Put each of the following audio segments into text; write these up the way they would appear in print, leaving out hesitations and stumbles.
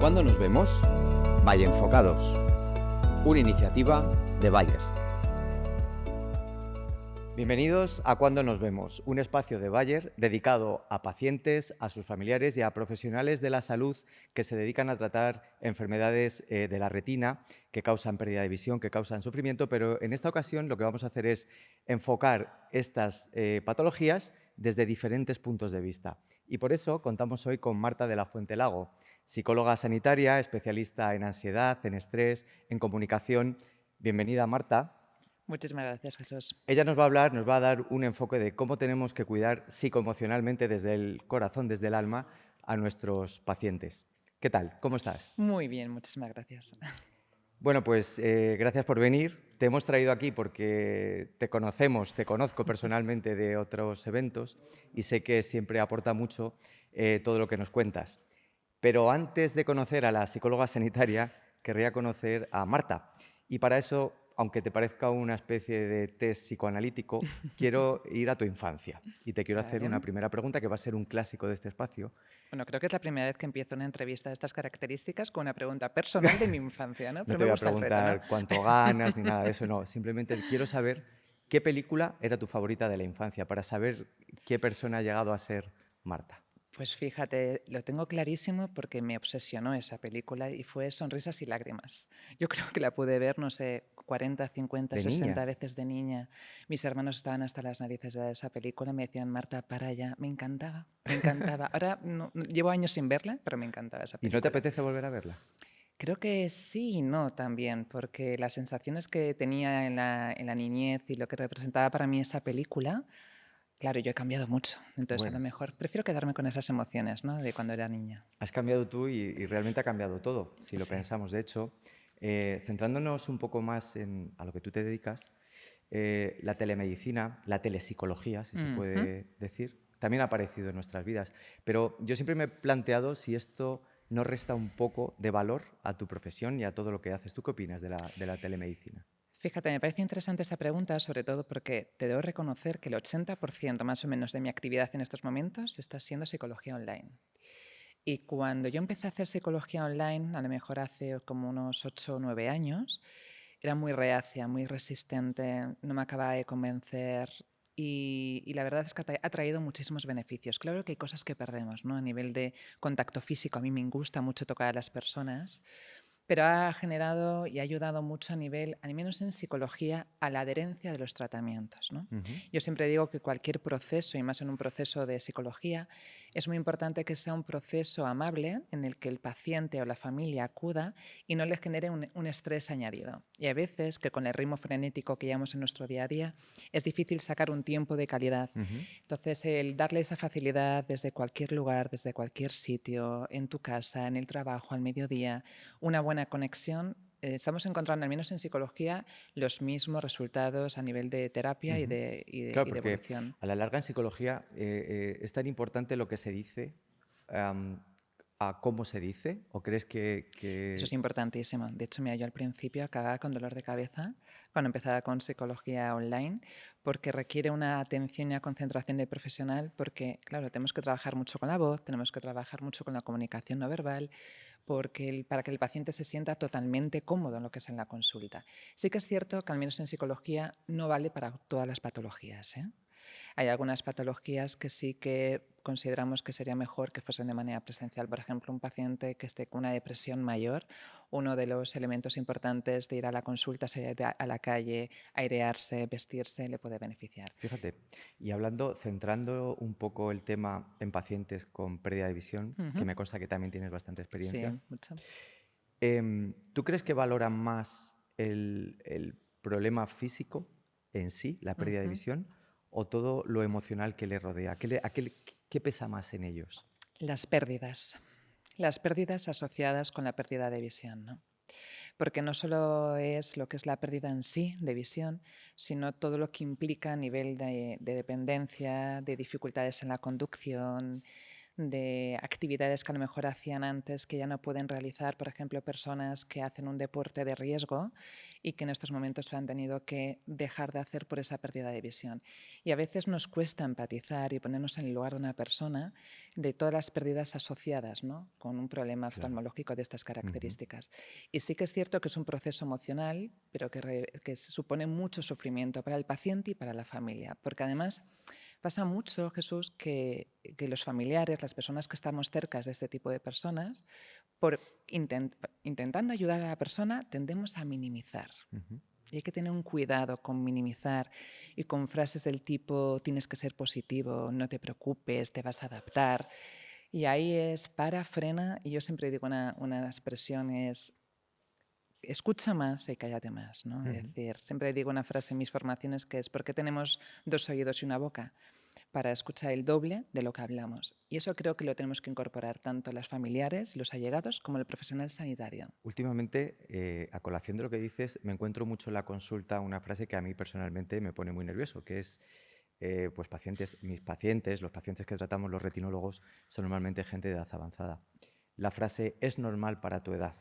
¿Cuándo nos vemos? Valle Enfocados, una iniciativa de Bayer. Bienvenidos a Cuándo nos vemos, un espacio de Bayer dedicado a pacientes, a sus familiares y a profesionales de la salud que se dedican a tratar enfermedades de la retina que causan pérdida de visión, que causan sufrimiento, pero en esta ocasión lo que vamos a hacer es enfocar estas patologías desde diferentes puntos de vista. Y por eso contamos hoy con Marta de la Fuente Lago, psicóloga sanitaria, especialista en ansiedad, en estrés, en comunicación. Bienvenida, Marta. Muchísimas gracias, Jesús. Ella nos va a hablar, nos va a dar un enfoque de cómo tenemos que cuidar psicoemocionalmente desde el corazón, desde el alma, a nuestros pacientes. ¿Qué tal? ¿Cómo estás? Muy bien, muchísimas gracias. Bueno, pues gracias por venir. Te hemos traído aquí porque te conozco personalmente de otros eventos y sé que siempre aporta mucho todo lo que nos cuentas. Pero antes de conocer a la psicóloga sanitaria, querría conocer a Marta. Y para eso, aunque te parezca una especie de test psicoanalítico, quiero ir a tu infancia. Y te quiero hacer Vale. una primera pregunta que va a ser un clásico de este espacio. Bueno, creo que es la primera vez que empiezo una entrevista de estas características con una pregunta personal de mi infancia, ¿no? No Pero te me voy a gusta el reto, ¿no? preguntar cuánto ganas ni nada de eso, no. Simplemente quiero saber qué película era tu favorita de la infancia para saber qué persona ha llegado a ser Marta. Pues fíjate, lo tengo clarísimo porque me obsesionó esa película y fue Sonrisas y lágrimas. Yo creo que la pude ver, no sé, 40, 50, ¿De 60 niña? veces de niña. Mis hermanos estaban hasta las narices de esa película, me decían, Marta, para allá. Me encantaba, me encantaba. Ahora llevo años sin verla, pero me encantaba esa ¿Y no te película. apetece volver a verla? Creo que sí y no también, porque las sensaciones que tenía en la niñez y lo que representaba para mí esa película, claro, yo he cambiado mucho. Entonces, a lo Bueno, mejor prefiero quedarme con esas emociones, ¿no? De cuando era niña. has cambiado tú y realmente ha cambiado todo, si lo Sí. pensamos. De hecho, centrándonos un poco más a lo que tú te dedicas, la telemedicina, la telepsicología, si se Ujú. puede decir, también ha aparecido en nuestras vidas. Pero yo siempre me he planteado si esto no resta un poco de valor a tu profesión y a todo lo que haces. ¿Tú qué opinas de la telemedicina? Fíjate, me parece interesante esta pregunta, sobre todo porque te debo reconocer que el 80% más o menos de mi actividad en estos momentos está siendo psicología online. Y cuando yo empecé a hacer psicología online, a lo mejor hace como unos 8 o 9 años, era muy reacia, muy resistente, no me acababa de convencer y la verdad es que ha traído muchísimos beneficios. Claro que hay cosas que perdemos, ¿no? A nivel de contacto físico, a mí me gusta mucho tocar a las personas, pero ha generado y ha ayudado mucho a nivel, al menos en psicología, a la adherencia de los tratamientos, ¿no? Ujú. Yo siempre digo que cualquier proceso, y más en un proceso de psicología, es muy importante que sea un proceso amable en el que el paciente o la familia acuda y no le genere un estrés añadido. Y a veces, que con el ritmo frenético que llevamos en nuestro día a día, es difícil sacar un tiempo de calidad. Ujú. Entonces, el darle esa facilidad desde cualquier lugar, desde cualquier sitio, en tu casa, en el trabajo, al mediodía, una buena conexión, estamos encontrando, al menos en psicología, los mismos resultados a nivel de terapia y Ujú. de, y de- Claro, y de porque evolución. a la larga en psicología es tan importante lo que se dice am, a cómo se dice, ¿o crees Eso es que... importantísimo. De hecho, mira, yo al principio acababa con dolor de cabeza cuando empezaba con psicología online, porque requiere una atención y una concentración del profesional, porque, claro, tenemos que trabajar mucho con la voz, tenemos que trabajar mucho con la comunicación no verbal, porque para que el paciente se sienta totalmente cómodo en lo que es en la consulta. Sí que es cierto que al menos en psicología no vale para todas las patologías, ¿eh? Hay algunas patologías que sí que consideramos que sería mejor que fuesen de manera presencial. Por ejemplo, un paciente que esté con una depresión mayor, uno de los elementos importantes de ir a la consulta, salir a la calle, airearse, vestirse, le puede beneficiar. Fíjate, y hablando, centrando un poco el tema en pacientes con pérdida de visión, que Ujú. me consta que también tienes bastante Sí, experiencia, mucho. ¿tú crees que valoran más el problema físico en sí, la pérdida de Ujú. visión, o todo lo emocional que le rodea? ¿Qué pesa más en ellos? Las pérdidas asociadas con la pérdida de visión, ¿no? Porque no solo es lo que es la pérdida en sí de visión, sino todo lo que implica a nivel de dependencia, de dificultades en la conducción, de actividades que a lo mejor hacían antes que ya no pueden realizar, por ejemplo, personas que hacen un deporte de riesgo y que en estos momentos lo han tenido que dejar de hacer por esa pérdida de visión. Y a veces nos cuesta empatizar y ponernos en el lugar de una persona de todas las pérdidas asociadas, ¿no?, con un problema Claro. oftalmológico de estas Ujú. características. Y sí que es cierto que es un proceso emocional, pero que supone mucho sufrimiento para el paciente y para la familia, porque además pasa mucho, Jesús, que los familiares, las personas que estamos cerca de este tipo de personas, por intentando ayudar a la persona, tendemos a minimizar. Ujú. Y hay que tener un cuidado con minimizar y con frases del tipo tienes que ser positivo, no te preocupes, te vas a adaptar. Y ahí es para, frena, y yo siempre digo una expresión es escucha más y cállate más, ¿no? Es Ujú. decir, siempre digo una frase en mis formaciones que es ¿por qué tenemos dos oídos y una boca? Para escuchar el doble de lo que hablamos. Y eso creo que lo tenemos que incorporar tanto las familiares, los allegados, como el profesional sanitario. Últimamente, a colación de lo que dices, me encuentro mucho en la consulta una frase que a mí personalmente me pone muy nervioso, que es, pues mis pacientes, los pacientes que tratamos los retinólogos, son normalmente gente de edad avanzada. La frase es normal para tu edad.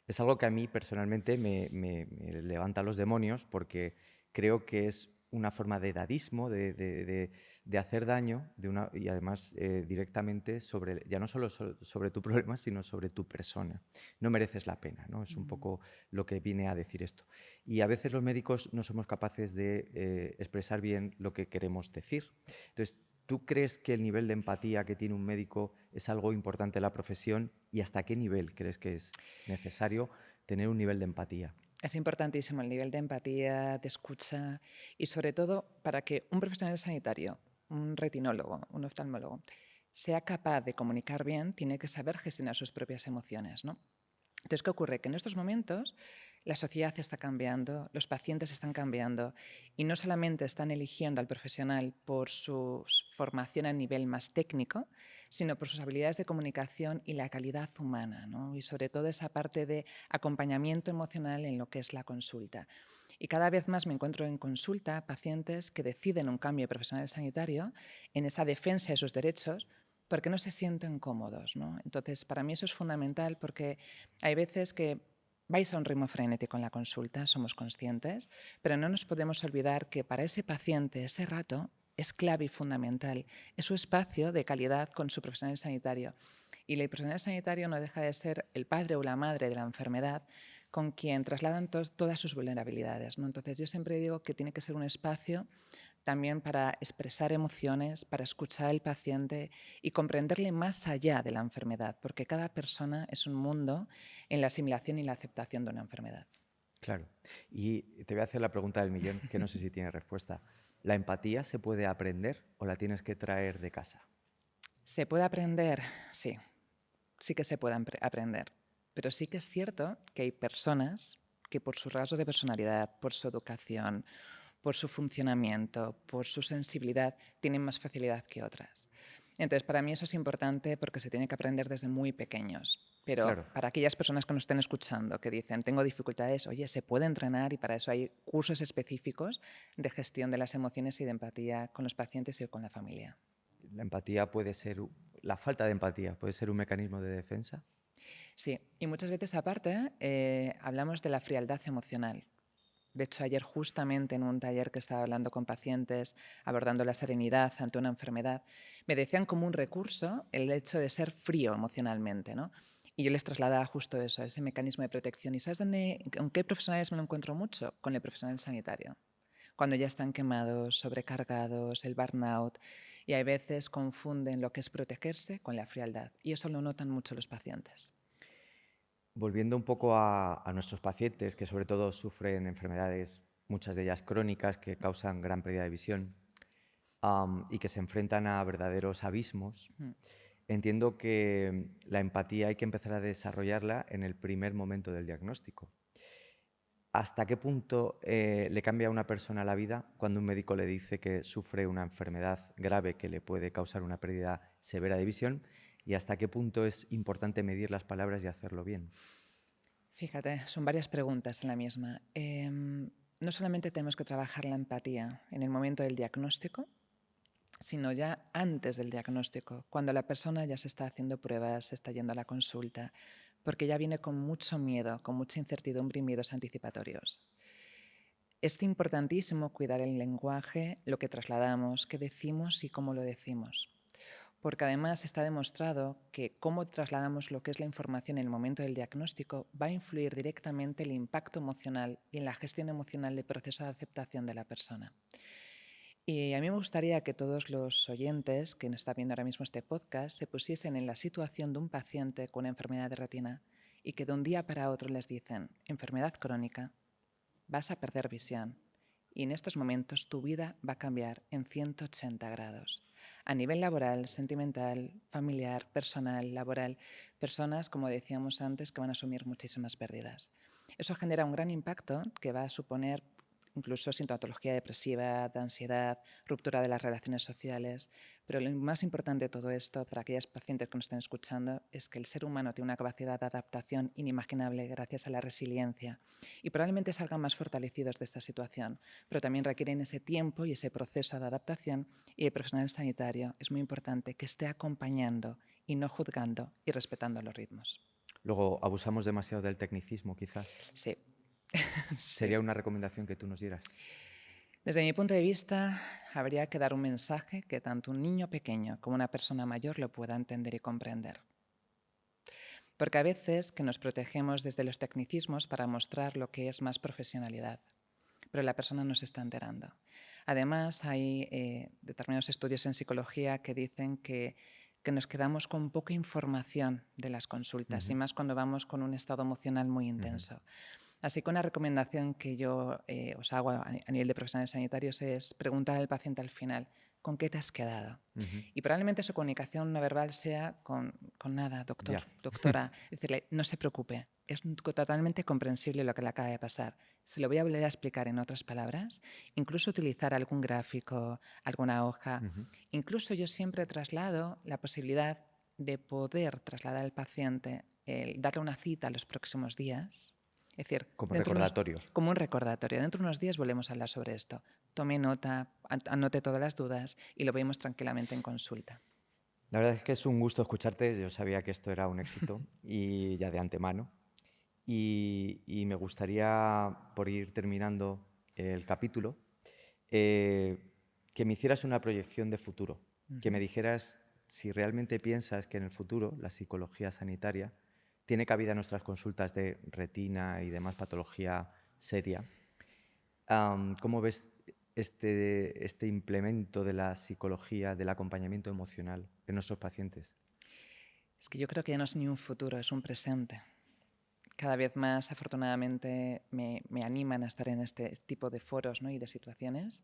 Es algo que a mí personalmente me levanta los demonios porque creo que es una forma de edadismo, de hacer daño y además directamente sobre, ya no solo sobre tu problema, sino sobre tu persona. No mereces la pena, ¿no? Es un Mm. poco lo que viene a decir esto. Y a veces los médicos no somos capaces de expresar bien lo que queremos decir. Entonces, ¿tú crees que el nivel de empatía que tiene un médico es algo importante en la profesión y hasta qué nivel crees que es necesario tener un nivel de empatía? Es importantísimo el nivel de empatía, de escucha y sobre todo para que un profesional sanitario, un retinólogo, un oftalmólogo, sea capaz de comunicar bien, tiene que saber gestionar sus propias emociones, ¿no? Entonces, ¿qué ocurre? Que en estos momentos la sociedad está cambiando, los pacientes están cambiando y no solamente están eligiendo al profesional por su formación a nivel más técnico, sino por sus habilidades de comunicación y la calidad humana, ¿no? Y sobre todo esa parte de acompañamiento emocional en lo que es la consulta. Y cada vez más me encuentro en consulta pacientes que deciden un cambio de profesional sanitario en esa defensa de sus derechos porque no se sienten cómodos, ¿no? Entonces, para mí eso es fundamental porque hay veces que vais a un ritmo frenético en la consulta, somos conscientes, pero no nos podemos olvidar que para ese paciente ese rato es clave y fundamental. Es su espacio de calidad con su profesional sanitario. Y el profesional sanitario no deja de ser el padre o la madre de la enfermedad con quien trasladan todas sus vulnerabilidades, ¿no? Entonces yo siempre digo que tiene que ser un espacio también para expresar emociones, para escuchar al paciente y comprenderle más allá de la enfermedad, porque cada persona es un mundo en la asimilación y la aceptación de una enfermedad. Claro. Y te voy a hacer la pregunta del millón, que no sé si tiene respuesta. ¿La empatía se puede aprender o la tienes que traer de casa? ¿Se puede aprender? Sí, sí que se puede aprender, pero sí que es cierto que hay personas que por sus rasgos de personalidad, por su educación, por su funcionamiento, por su sensibilidad, tienen más facilidad que otras. Entonces, para mí eso es importante porque se tiene que aprender desde muy pequeños. Pero Claro. para aquellas personas que nos estén escuchando, que dicen, tengo dificultades, oye, se puede entrenar y para eso hay cursos específicos de gestión de las emociones y de empatía con los pacientes y con la familia. La empatía puede ser, la falta de empatía puede ser un mecanismo de defensa. Sí, y muchas veces aparte hablamos de la frialdad emocional. De hecho, ayer justamente en un taller que estaba hablando con pacientes, abordando la serenidad ante una enfermedad, me decían como un recurso el hecho de ser frío emocionalmente, ¿no? Y yo les trasladaba justo eso, ese mecanismo de protección. ¿Y sabes con qué profesionales me lo encuentro mucho? Con el profesional sanitario. Cuando ya están quemados, sobrecargados, el burnout, y hay veces confunden lo que es protegerse con la frialdad. Y eso lo notan mucho los pacientes. Volviendo un poco a nuestros pacientes, que sobre todo sufren enfermedades, muchas de ellas crónicas, que causan gran pérdida de visión y que se enfrentan a verdaderos abismos, Mm. entiendo que la empatía hay que empezar a desarrollarla en el primer momento del diagnóstico. ¿Hasta qué punto le cambia a una persona la vida cuando un médico le dice que sufre una enfermedad grave que le puede causar una pérdida severa de visión? ¿Y hasta qué punto es importante medir las palabras y hacerlo bien? Fíjate, son varias preguntas en la misma. No solamente tenemos que trabajar la empatía en el momento del diagnóstico, sino ya antes del diagnóstico, cuando la persona ya se está haciendo pruebas, se está yendo a la consulta, porque ya viene con mucho miedo, con mucha incertidumbre y miedos anticipatorios. Es importantísimo cuidar el lenguaje, lo que trasladamos, qué decimos y cómo lo decimos. Porque además está demostrado que cómo trasladamos lo que es la información en el momento del diagnóstico va a influir directamente en el impacto emocional y en la gestión emocional del proceso de aceptación de la persona. Y a mí me gustaría que todos los oyentes que nos están viendo ahora mismo este podcast se pusiesen en la situación de un paciente con una enfermedad de retina y que de un día para otro les dicen, enfermedad crónica, vas a perder visión y en estos momentos tu vida va a cambiar en 180 grados. A nivel laboral, sentimental, familiar, personal, laboral, personas, como decíamos antes, que van a asumir muchísimas pérdidas. Eso genera un gran impacto que va a suponer incluso sintomatología depresiva, de ansiedad, ruptura de las relaciones sociales. Pero lo más importante de todo esto, para aquellas pacientes que nos estén escuchando, es que el ser humano tiene una capacidad de adaptación inimaginable gracias a la resiliencia y probablemente salgan más fortalecidos de esta situación, pero también requieren ese tiempo y ese proceso de adaptación y el profesional sanitario es muy importante que esté acompañando y no juzgando y respetando los ritmos. Luego, abusamos demasiado del tecnicismo, quizás. Sí. Sí. Sería una recomendación que tú nos dieras. Desde mi punto de vista, habría que dar un mensaje que tanto un niño pequeño como una persona mayor lo pueda entender y comprender. Porque a veces que nos protegemos desde los tecnicismos para mostrar lo que es más profesionalidad, pero la persona no se está enterando. Además, hay determinados estudios en psicología que dicen que nos quedamos con poca información de las consultas, y más cuando vamos con un estado emocional muy intenso. Así que una recomendación que yo os hago a nivel de profesionales sanitarios es preguntar al paciente al final, ¿con qué te has quedado? Y probablemente su comunicación no verbal sea con nada, doctor, doctora. Decirle, no se preocupe, es totalmente comprensible lo que le acaba de pasar. Se lo voy a volver a explicar en otras palabras, incluso utilizar algún gráfico, alguna hoja. Incluso yo siempre traslado la posibilidad de poder trasladar al paciente, darle una cita los próximos días. Es decir, Como recordatorio. Como un recordatorio. Dentro de unos días volvemos a hablar sobre esto. Tome nota, anote todas las dudas y lo vemos tranquilamente en consulta. La verdad es que es un gusto escucharte. Yo sabía que esto era un éxito y ya de antemano. Y me gustaría, por ir terminando el capítulo, que me hicieras una proyección de futuro, que me dijeras si realmente piensas que en el futuro la psicología sanitaria tiene cabida en nuestras consultas de retina y demás patología seria. ¿Cómo ves este implemento de la psicología, del acompañamiento emocional en nuestros pacientes? Es que yo creo que ya no es ni un futuro, es un presente. Cada vez más, afortunadamente, me animan a estar en este tipo de foros, ¿no?, y de situaciones,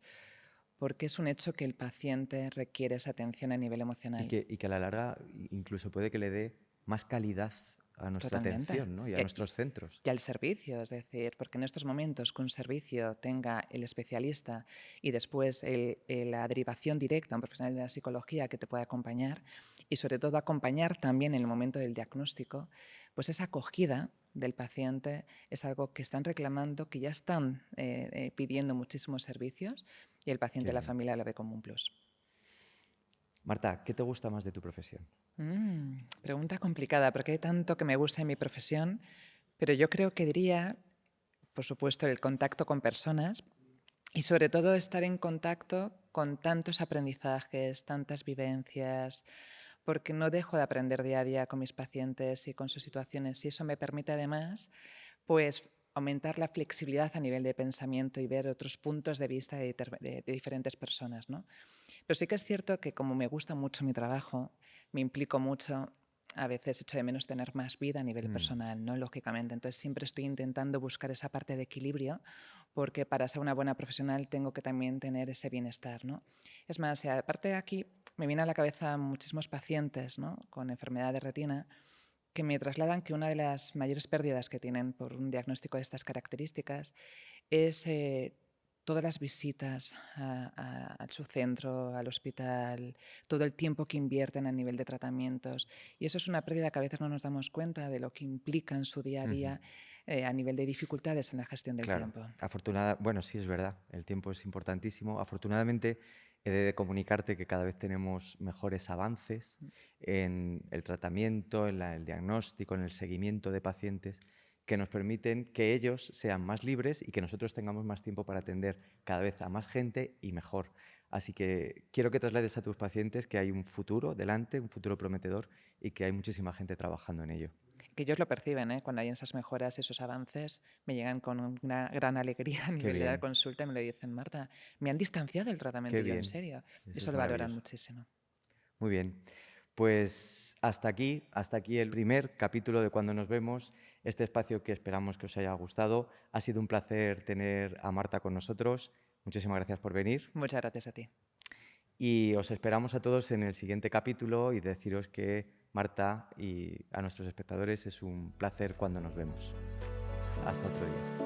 porque es un hecho que el paciente requiere esa atención a nivel emocional. Y que a la larga incluso puede que le dé más calidad a nuestra Totalmente. atención, ¿no? Y a nuestros centros. Y al servicio, es decir, porque en estos momentos que un servicio tenga el especialista y después la derivación directa a un profesional de la psicología que te pueda acompañar y sobre todo acompañar también en el momento del diagnóstico, pues esa acogida del paciente es algo que están reclamando, que ya están pidiendo muchísimos servicios y el paciente y la familia lo ve como un plus. Marta, ¿qué te gusta más de tu profesión? Pregunta complicada, porque hay tanto que me gusta en mi profesión, pero yo creo que diría, por supuesto, el contacto con personas y sobre todo estar en contacto con tantos aprendizajes, tantas vivencias, porque no dejo de aprender día a día con mis pacientes y con sus situaciones y eso me permite además, pues, aumentar la flexibilidad a nivel de pensamiento y ver otros puntos de vista de diferentes personas, ¿no? Pero sí que es cierto que como me gusta mucho mi trabajo, me implico mucho, a veces echo de menos tener más vida a nivel personal, ¿no? Lógicamente. Entonces siempre estoy intentando buscar esa parte de equilibrio porque para ser una buena profesional tengo que también tener ese bienestar, ¿no? Es más, aparte de aquí me viene a la cabeza muchísimos pacientes, ¿no?, con enfermedad de retina que me trasladan que una de las mayores pérdidas que tienen por un diagnóstico de estas características es todas las visitas a su centro, al hospital, todo el tiempo que invierten a nivel de tratamientos. Y eso es una pérdida que a veces no nos damos cuenta de lo que implica en su día a día a nivel de dificultades en la gestión del tiempo. Bueno, sí, es verdad, el tiempo es importantísimo. Afortunadamente, He de comunicarte que cada vez tenemos mejores avances en el tratamiento, en el diagnóstico, en el seguimiento de pacientes que nos permiten que ellos sean más libres y que nosotros tengamos más tiempo para atender cada vez a más gente y mejor. Así que quiero que traslades a tus pacientes que hay un futuro delante, un futuro prometedor y que hay muchísima gente trabajando en ello. Que ellos lo perciben, ¿eh? Cuando hay esas mejoras, esos avances, me llegan con una gran alegría a Qué nivel de la bien, consulta y me lo dicen, Marta, me han distanciado del tratamiento, qué y yo en bien. serio. Eso Eso es lo valoran maravilloso. muchísimo. Muy bien. Pues hasta aquí el primer capítulo de Cuando nos vemos, este espacio que esperamos que os haya gustado. Ha sido un placer tener a Marta con nosotros. Muchísimas gracias por venir. Muchas gracias a ti. Y os esperamos a todos en el siguiente capítulo y deciros que Marta y a nuestros espectadores es un placer cuando nos vemos. Hasta otro día.